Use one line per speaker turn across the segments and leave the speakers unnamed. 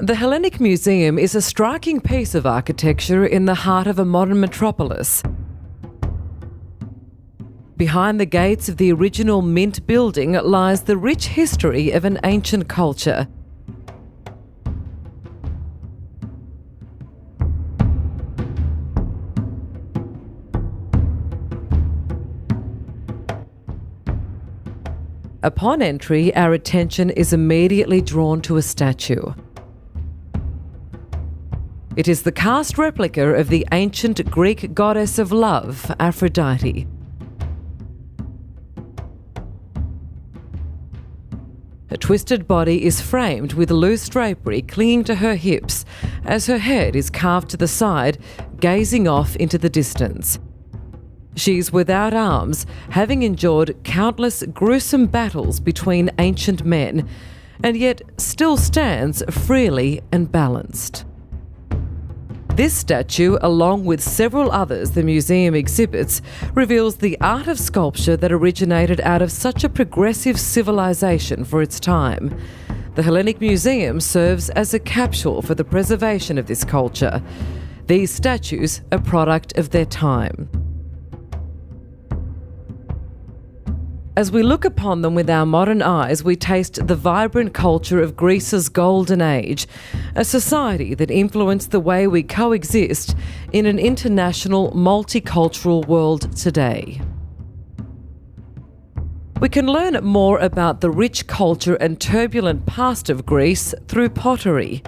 The Hellenic Museum is a striking piece of architecture in the heart of a modern metropolis. Behind the gates of the original Mint building lies the rich history of an ancient culture. Upon entry, our attention is immediately drawn to a statue. It is the cast replica of the ancient Greek goddess of love, Aphrodite. Her twisted body is framed with loose drapery clinging to her hips as her head is carved to the side, gazing off into the distance. She is without arms, having endured countless gruesome battles between ancient men, and yet still stands freely and balanced. This statue, along with several others the museum exhibits, reveals the art of sculpture that originated out of such a progressive civilization for its time. The Hellenic Museum serves as a capsule for the preservation of this culture. These statues are a product of their time. As we look upon them with our modern eyes, we taste the vibrant culture of Greece's golden age, a society that influenced the way we coexist in an international, multicultural world today. We can learn more about the rich culture and turbulent past of Greece through pottery.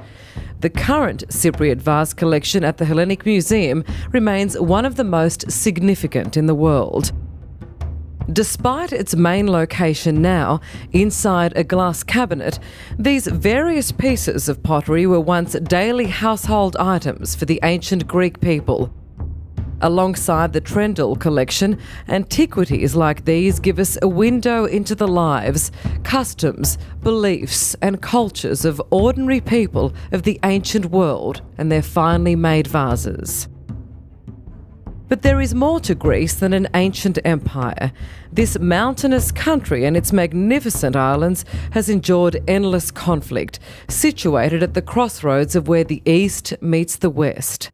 The current Cypriot vase collection at the Hellenic Museum remains one of the most significant in the world. Despite its main location now, inside a glass cabinet, these various pieces of pottery were once daily household items for the ancient Greek people. Alongside the Trendle collection, antiquities like these give us a window into the lives, customs, beliefs and cultures of ordinary people of the ancient world and their finely made vases. But there is more to Greece than an ancient empire. This mountainous country and its magnificent islands has endured endless conflict, situated at the crossroads of where the East meets the West.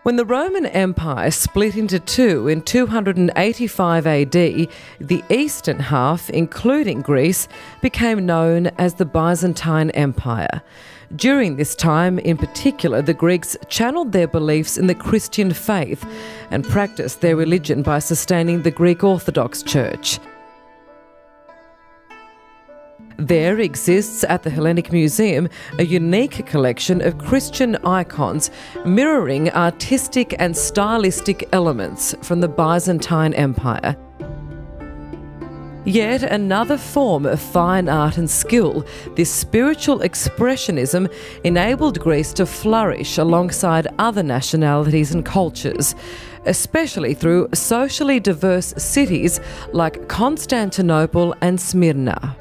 When the Roman Empire split into two in 285 AD, the eastern half, including Greece, became known as the Byzantine Empire. During this time, in particular, the Greeks channeled their beliefs in the Christian faith and practiced their religion by sustaining the Greek Orthodox Church. There exists at the Hellenic Museum a unique collection of Christian icons mirroring artistic and stylistic elements from the Byzantine Empire. Yet another form of fine art and skill, this spiritual expressionism enabled Greece to flourish alongside other nationalities and cultures, especially through socially diverse cities like Constantinople and Smyrna.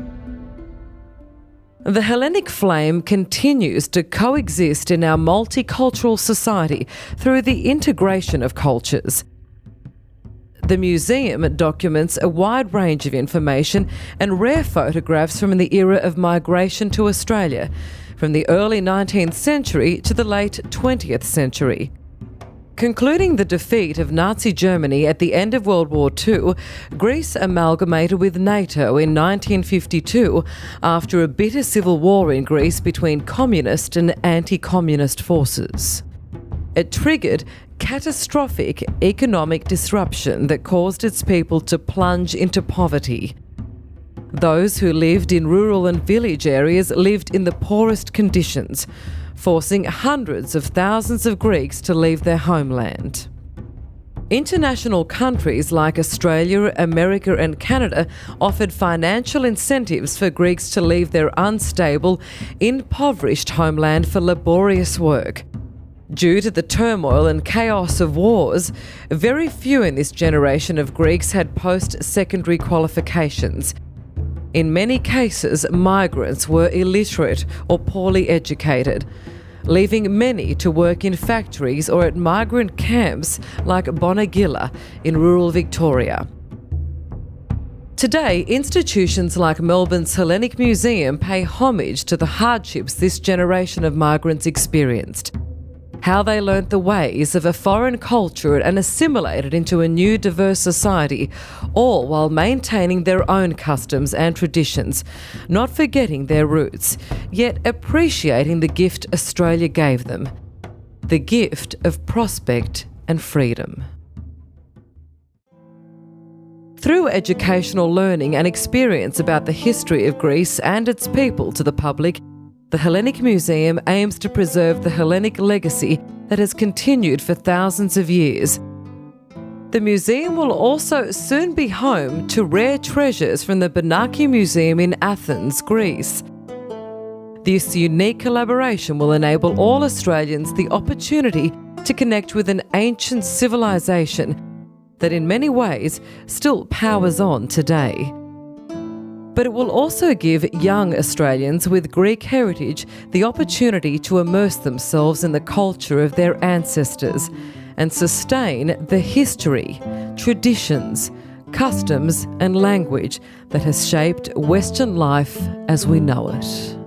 The Hellenic flame continues to coexist in our multicultural society through the integration of cultures. The museum documents a wide range of information and rare photographs from the era of migration to Australia, from the early 19th century to the late 20th century. Concluding the defeat of Nazi Germany at the end of World War II, Greece amalgamated with NATO in 1952 after a bitter civil war in Greece between communist and anti-communist forces. It triggered catastrophic economic disruption that caused its people to plunge into poverty. Those who lived in rural and village areas lived in the poorest conditions, forcing hundreds of thousands of Greeks to leave their homeland. International countries like Australia, America and Canada offered financial incentives for Greeks to leave their unstable, impoverished homeland for laborious work. Due to the turmoil and chaos of wars, very few in this generation of Greeks had post-secondary qualifications. In many cases, migrants were illiterate or poorly educated, leaving many to work in factories or at migrant camps like Bonagilla in rural Victoria. Today, institutions like Melbourne's Hellenic Museum pay homage to the hardships this generation of migrants experienced. How they learnt the ways of a foreign culture and assimilated into a new diverse society, all while maintaining their own customs and traditions, not forgetting their roots, yet appreciating the gift Australia gave them, the gift of prospect and freedom. Through educational learning and experience about the history of Greece and its people to the public, the Hellenic Museum aims to preserve the Hellenic legacy that has continued for thousands of years. The museum will also soon be home to rare treasures from the Benaki Museum in Athens, Greece. This unique collaboration will enable all Australians the opportunity to connect with an ancient civilization that in many ways still powers on today. But it will also give young Australians with Greek heritage the opportunity to immerse themselves in the culture of their ancestors and sustain the history, traditions, customs and language that has shaped Western life as we know it.